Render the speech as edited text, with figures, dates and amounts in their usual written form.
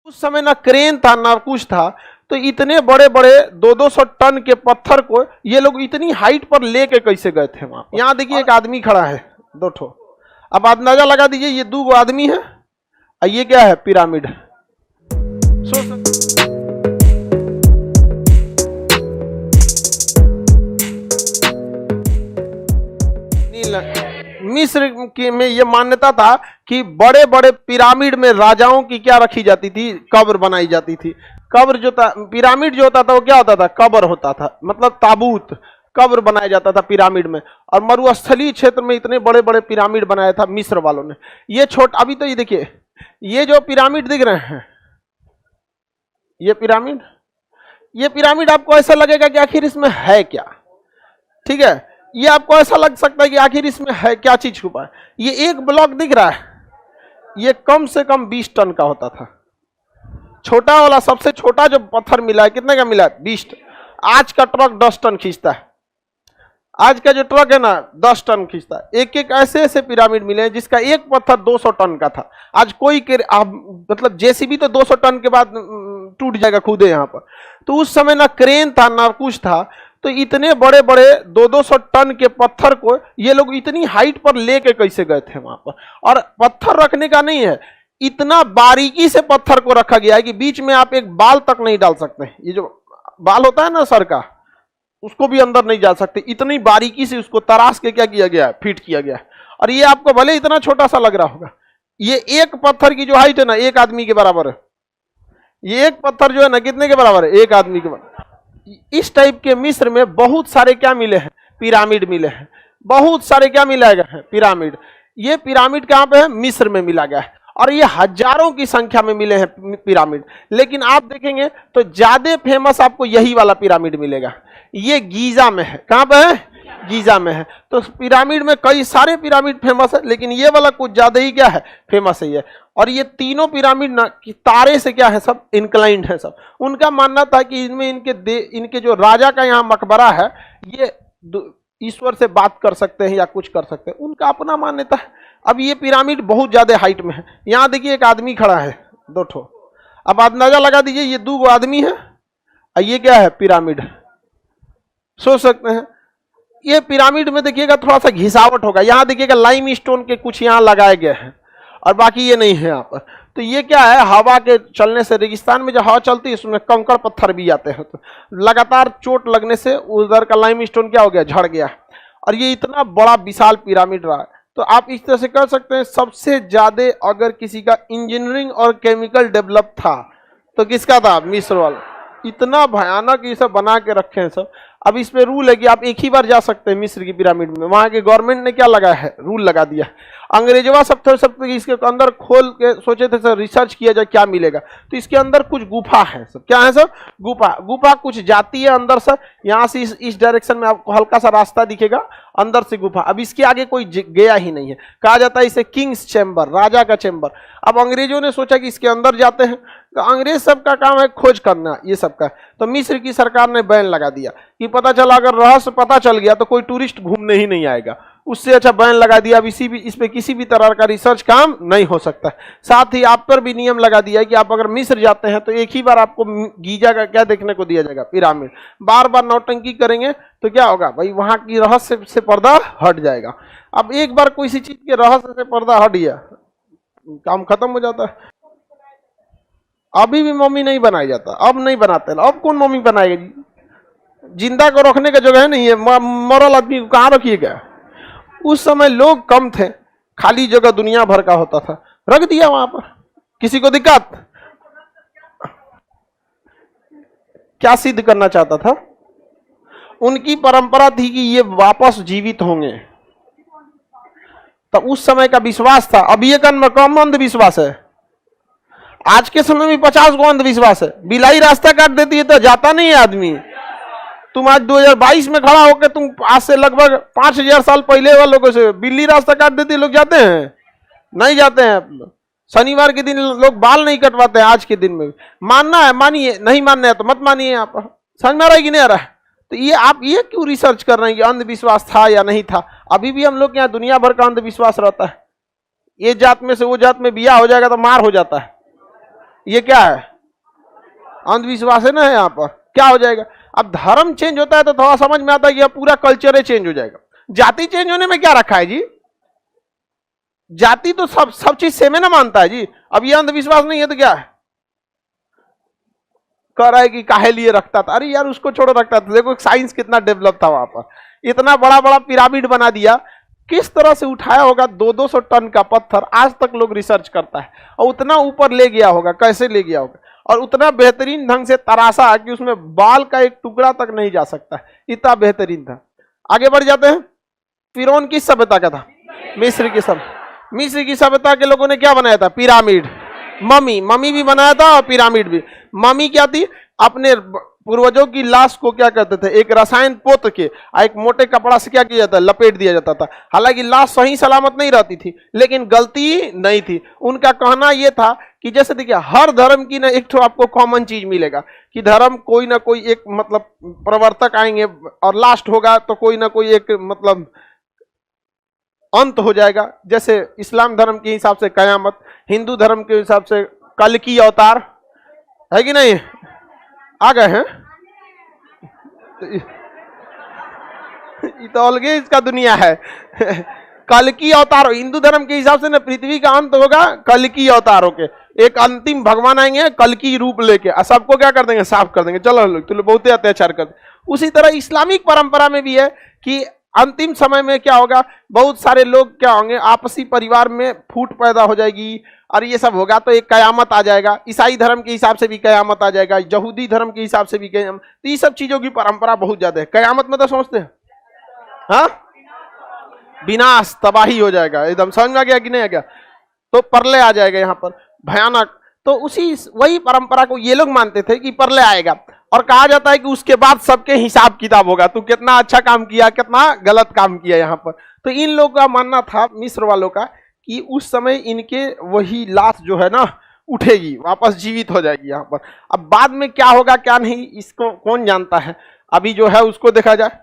उस समय ना क्रेन था ना कुछ था, तो इतने बड़े बड़े 200-200 टन के पत्थर को ये लोग इतनी हाइट पर लेके कैसे गए थे वहां पर। यहाँ देखिए एक आदमी खड़ा है, दो ठो। अब अंदाजा लगा दीजिए ये 2 आदमी है और ये क्या है, पिरामिड। मिस्र में ये मान्यता था कि बड़े बड़े पिरामिड में राजाओं की क्या रखी जाती थी, कब्र बनाई जाती थी। कब्र जो था, पिरामिड जो होता था वो क्या होता था, कब्र होता था, मतलब ताबूत, कब्र बनाया जाता था पिरामिड में। और मरुस्थलीय क्षेत्र में इतने बड़े बड़े पिरामिड बनाया था मिस्र वालों ने। ये छोटा, अभी तो ये देखिए, ये जो पिरामिड दिख रहे हैं, ये पिरामिड आपको ऐसा लगेगा कि आखिर इसमें है क्या, ठीक है। ये आपको ऐसा लग सकता है कि आखिर इसमें है क्या चीज छुपा है। ये एक ब्लॉक दिख रहा है, ये कम से कम 20 टन का होता था। छोटा वाला, सबसे छोटा जो पत्थर मिला है, कितने का मिला है, 20 टन। आज का ट्रक 10 टन खींचता है। आज का जो ट्रक है ना 10 टन खींचता है। एक एक ऐसे ऐसे पिरामिड मिले हैं जिसका एक पत्थर 200 टन का था। आज कोई मतलब जेसीबी तो 200 टन के बाद टूट जाएगा खुद यहाँ पर। तो उस समय ना क्रेन था ना कुछ था, तो इतने बड़े बड़े 200-200 टन के पत्थर को ये लोग इतनी हाइट पर लेके कैसे गए थे वहां पर। और पत्थर रखने का नहीं है, इतना बारीकी से पत्थर को रखा गया है कि बीच में आप एक बाल तक नहीं डाल सकते। ये जो बाल होता है ना सर का, उसको भी अंदर नहीं डाल सकते। इतनी बारीकी से उसको तराश के क्या किया गया है, फिट किया गया है। और ये आपको भले इतना छोटा सा लग रहा होगा, ये एक पत्थर की जो हाइट है ना, एक आदमी के बराबर है। ये एक पत्थर जो है ना, कितने के बराबर है, एक आदमी के बराबर। इस टाइप के मिस्र में बहुत सारे क्या मिले हैं, पिरामिड मिले हैं। बहुत सारे क्या मिला है, पिरामिड। ये पिरामिड कहां पे है, मिस्र में मिला गया है। और ये हजारों की संख्या में मिले हैं पिरामिड। लेकिन आप देखेंगे तो ज्यादा फेमस आपको यही वाला पिरामिड मिलेगा। ये गीजा में है। कहां पे है, गीजा में है। तो पिरामिड में कई सारे पिरामिड फेमस है, लेकिन ये वाला कुछ ज्यादा ही क्या है, फेमस है ये। और ये तीनों पिरामिड ना तारे से क्या है, सब इंक्लाइंड है सब। उनका मानना था कि इनमें इनके जो राजा का यहाँ मकबरा है, ये ईश्वर से बात कर सकते हैं या कुछ कर सकते हैं, उनका अपना मान्यता है। अब ये पिरामिड बहुत ज्यादा हाइट में है। यहाँ देखिए एक आदमी खड़ा है, दो ठो। अब अंदाजा लगा दीजिए ये 2 आदमी है और ये क्या है, पिरामिड। सोच सकते हैं। ये पिरामिड में देखिएगा थोड़ा सा घिसावट होगा। यहाँ देखिएगा लाइम स्टोन के कुछ यहाँ लगाए गए हैं और बाकी ये नहीं है यहाँ पर। तो ये क्या है, हवा के चलने से, रेगिस्तान में जो हवा चलती है उसमें कंकड़ पत्थर भी आते हैं, तो लगातार चोट लगने से उधर का लाइम स्टोन क्या हो गया, झड़ गया। और ये इतना बड़ा विशाल पिरामिड रहा है। तो आप इस तरह से कर सकते हैं, सबसे ज्यादा अगर किसी का इंजीनियरिंग और केमिकल डेवलप था तो किसका था, मिस्र वाला। इतना भयानक ये सब बना के रखे हैं सब। अब इस पे रूल है कि आप एक ही बार जा सकते हैं मिस्र की पिरामिड में। वहां के गवर्नमेंट ने क्या लगाया है, रूल लगा दिया। अंग्रेजवा सब इसके अंदर खोल के सोचे थे सर रिसर्च किया जाए क्या मिलेगा। तो इसके अंदर कुछ गुफा है सब। क्या है सर, गुफा कुछ जाती है अंदर सर। यहाँ से इस डायरेक्शन में आपको हल्का सा रास्ता दिखेगा, अंदर से गुफा। अब इसके आगे कोई गया ही नहीं है। कहा जाता है इसे किंग्स चैम्बर, राजा का चैम्बर। अब अंग्रेजों ने सोचा कि इसके अंदर जाते हैं, तो अंग्रेज सबका काम है खोज करना ये सबका। तो मिस्र की सरकार ने बैन लगा दिया कि पता चला अगर रहस्य पता चल गया तो कोई टूरिस्ट घूमने ही नहीं आएगा। उससे अच्छा बैन लगा दिया। अब इस पे किसी भी तरह का रिसर्च काम नहीं हो सकता। साथ ही आप पर भी नियम लगा दिया है कि आप अगर मिस्र जाते हैं तो एक ही बार आपको गीजा का क्या देखने को दिया जाएगा, पिरामिड। बार बार नौटंकी करेंगे तो क्या होगा भाई, वहां की रहस्य से पर्दा हट जाएगा। अब एक बार कोई सी चीज के रहस्य से पर्दा हट गया, काम खत्म हो जाता है। अभी भी मम्मी नहीं बनाया जाता, अब नहीं बनाते। अब कौन मम्मी बनाएगा जी, जिंदा को रखने का जगह नहीं है, मरल आदमी को कहाँ रखिएगा। उस समय लोग कम थे, खाली जगह दुनिया भर का होता था, रख दिया वहां पर। किसी को दिक्कत, क्या सिद्ध करना चाहता था, उनकी परंपरा थी कि ये वापस जीवित होंगे। तो उस समय का विश्वास था। अब ये कम अंधविश्वास है। आज के समय में 50 गो अंधविश्वास है। बिलाई रास्ता काट देती है तो जाता नहीं है आदमी। तुम आज 2022 में खड़ा होकर तुम आज से लगभग 5000 साल पहले वालों से बिल्ली रास्ता काट देती है, लोग जाते हैं, नहीं जाते हैं। शनिवार के दिन लोग बाल नहीं कटवाते हैं, आज के दिन में। मानना है मानिए, नहीं मानना है तो मत मानिए। आप समझ में आ रहा है कि नहीं आ रहा है। तो ये आप ये क्यों रिसर्च कर रहे हैं कि अंधविश्वास था या नहीं था। अभी भी हम लोग के यहाँ दुनिया भर का अंधविश्वास रहता है। ये जात में से वो जात में बिया हो जाएगा तो मार हो जाता है। ये क्या है? अंधविश्वास है ना यहाँ पर। क्या हो जाएगा? अब धर्म चेंज होता है तो थोड़ा समझ में आता है कि अब पूरा कल्चर ही चेंज हो जाएगा। जाति चेंज होने में क्या रखा है जी? जाति तो सब चीज सेम है ना मानता है जी। अब ये अंधविश्वास नहीं है तो क्या है? कह रहा है कि काहे लिए रखता था। अरे यार उसको छोड़ो, रखता था। देखो साइंस कितना डेवलप था वहां पर, इतना बड़ा बड़ा पिरामिड बना दिया। किस तरह से उठाया होगा 200-200 टन का पत्थर, आज तक लोग रिसर्च करता है। और उतना ऊपर ले गया होगा, कैसे ले गया होगा, और उतना बेहतरीन ढंग से तराशा कि उसमें बाल का एक टुकड़ा तक नहीं जा सकता, इतना बेहतरीन था। आगे बढ़ जाते हैं। फिरौन किस सभ्यता का था? मिस्र की सभ्यता। मिस्र की सभ्यता के लोगों ने क्या बनाया था? पिरामिड। मम्मी भी बनाया था और पिरामिड भी। मम्मी क्या थी? अपने पूर्वजों की लाश को क्या करते थे? एक रसायन पोत के एक मोटे कपड़ा से क्या किया जाता है? लपेट दिया जाता था। हालांकि लाश सही सलामत नहीं रहती थी, लेकिन गलती नहीं थी। उनका कहना यह था कि जैसे देखिए हर धर्म की ना एक तो आपको कॉमन चीज मिलेगा कि धर्म कोई ना कोई एक मतलब प्रवर्तक आएंगे और लास्ट होगा तो कोई ना कोई एक मतलब अंत हो जाएगा। जैसे इस्लाम धर्म के हिसाब से कयामत, हिंदू धर्म के हिसाब से कल की अवतार, है कि नहीं? आ गए हैं ये तो अलग इसका दुनिया है। कल की अवतार हिंदू धर्म के हिसाब से ना पृथ्वी का अंत होगा कल की अवतारों के। एक अंतिम भगवान आएंगे कल की रूप लेके, सबको क्या कर देंगे? साफ कर देंगे। चलो लोग तो बहुत अत्याचार कर। उसी तरह इस्लामिक परंपरा में भी है कि अंतिम समय में क्या होगा? बहुत सारे लोग क्या होंगे? आपसी परिवार में फूट पैदा हो जाएगी और ये सब होगा तो एक कयामत आ जाएगा। ईसाई धर्म के हिसाब से भी कयामत आ जाएगा, यहूदी धर्म के हिसाब से भी कयामत। तो ये सब चीजों की परंपरा बहुत ज्यादा है। कयामत में तो समझते हैं हाँ, विनाश, तबाही हो जाएगा एकदम। समझ में आ गया कि नहीं आ गया? तो प्रलय आ जाएगा यहाँ पर, भयानक। तो उसी वही परंपरा को ये लोग मानते थे कि प्रलय आएगा और कहा जाता है कि उसके बाद सबके हिसाब किताब होगा, तू कितना अच्छा काम किया, कितना गलत काम किया यहाँ पर। तो इन लोगों का मानना था, मिस्र वालों का, कि उस समय इनके वही लाश जो है ना उठेगी, वापस जीवित हो जाएगी यहाँ पर। अब बाद में क्या होगा क्या नहीं इसको कौन जानता है। अभी जो है उसको देखा जाए।